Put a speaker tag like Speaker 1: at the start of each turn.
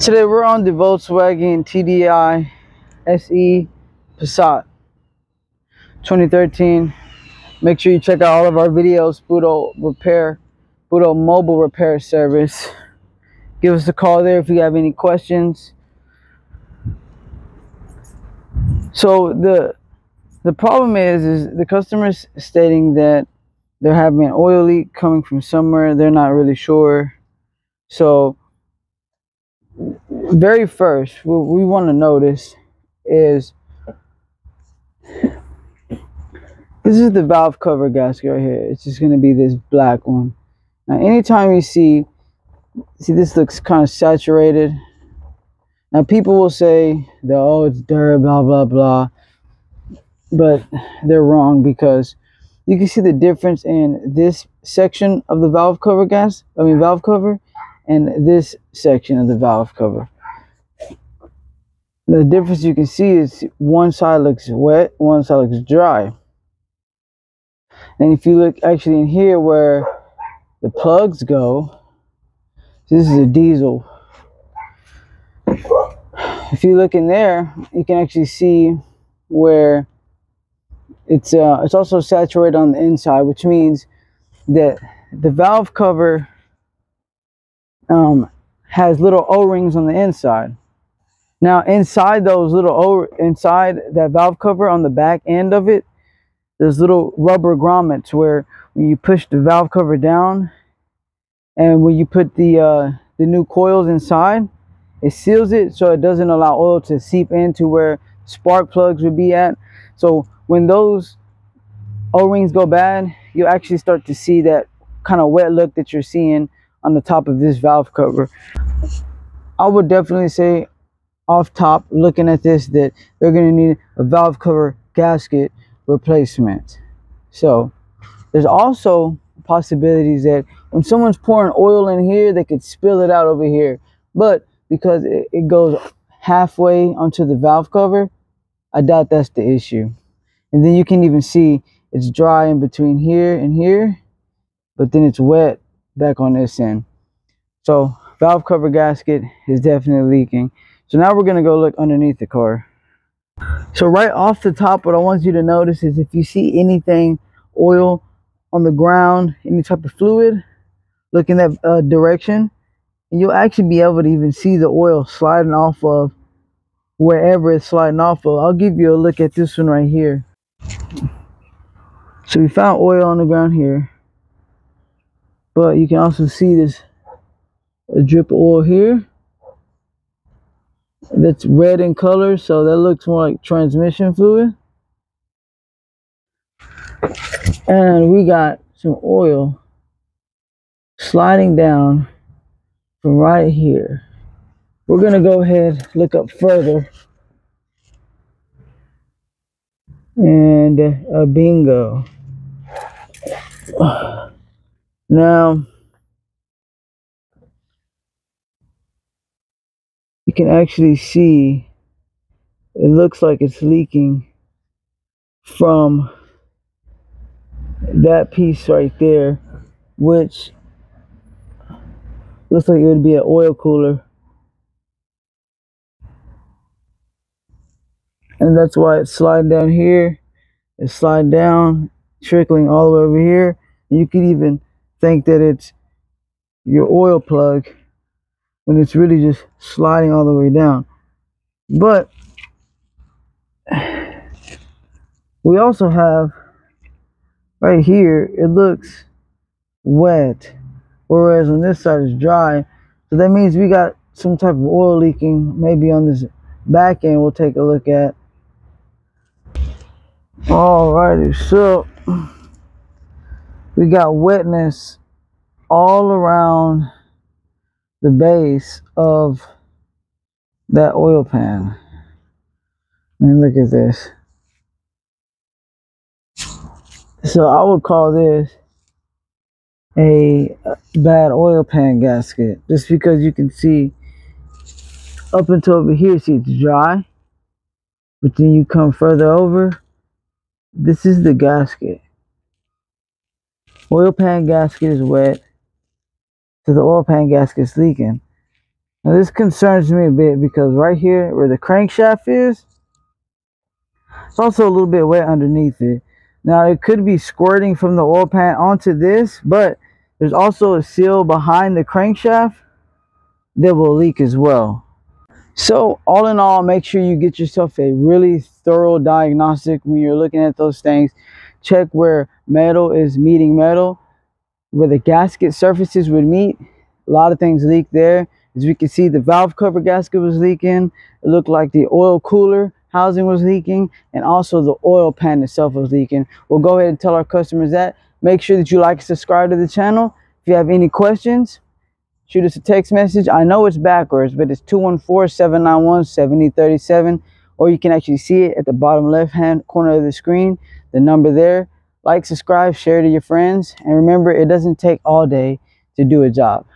Speaker 1: Today we're on the Volkswagen TDI SE Passat 2013. Make sure you check out all of our videos. Budo mobile repair service. Give us a call there if you have any questions. So the problem is the customer's stating that they're having an oil leak coming from somewhere. They're not really sure. So very first, what we want to notice is this is the valve cover gasket right here. It's just going to be this black one. Now anytime you see this looks kind of saturated. Now people will say that, oh, it's dirt, blah blah blah, but they're wrong, because you can see the difference in this section of the valve cover and this section of the valve cover. The difference you can see is one side looks wet, one side looks dry. And if you look actually in here where the plugs go, this is a diesel. If you look in there, you can actually see where it's also saturated on the inside, which means that the valve cover has little O-rings on the inside. Now inside those little inside that valve cover, on the back end of it, there's little rubber grommets where when you push the valve cover down and when you put the new coils inside, it seals it so it doesn't allow oil to seep into where spark plugs would be at. So when those O-rings go bad, you actually start to see that kind of wet look that you're seeing on the top of this valve cover. I would definitely say, off top, looking at this, that they're going to need a valve cover gasket replacement. So there's also possibilities that when someone's pouring oil in here, they could spill it out over here, but because it goes halfway onto the valve cover, I doubt that's the issue. And then you can even see it's dry in between here and here, but then it's wet back on this end. So valve cover gasket is definitely leaking. So now we're gonna go look underneath the car. So right off the top, what I want you to notice is if you see anything oil on the ground, any type of fluid, look in that direction, and you'll actually be able to even see the oil sliding off of wherever it's sliding off of. I'll give you a look at this one right here. So we found oil on the ground here, but you can also see this a drip of oil here that's red in color, so that looks more like transmission fluid. And we got some oil sliding down from right here. We're gonna go ahead, look up further, and bingo. Now you can actually see it looks like it's leaking from that piece right there, which looks like it would be an oil cooler. And that's why it's sliding down here. It's sliding down, trickling all the way over here. And you could even think that it's your oil plug when it's really just sliding all the way down. But we also have right here, it looks wet, whereas on this side is dry. So that means we got some type of oil leaking, maybe on this back end. We'll take a look at. Alrighty, so we got wetness all around the base of that oil pan. I mean, look at this. So I would call this a bad oil pan gasket, just because you can see up until over here, see it's dry, but then you come further over, this is the gasket. Oil pan gasket is wet, so the oil pan gasket is leaking. Now this concerns me a bit because right here where the crankshaft is, it's also a little bit wet underneath it. Now it could be squirting from the oil pan onto this, but there's also a seal behind the crankshaft that will leak as well. So all in all, make sure you get yourself a really thorough diagnostic when you're looking at those things. Check where metal is meeting metal, where the gasket surfaces would meet. A lot of things leak there. As we can see, the valve cover gasket was leaking. It looked like the oil cooler housing was leaking, and also the oil pan itself was leaking. We'll go ahead and tell our customers that. Make sure that you like and subscribe to the channel. If you have any questions, shoot us a text message. I know it's backwards, but it's 214-791-7037, or you can actually see it at the bottom left hand corner of the screen, the number there. Like, subscribe, share to your friends, and remember, it doesn't take all day to do a job.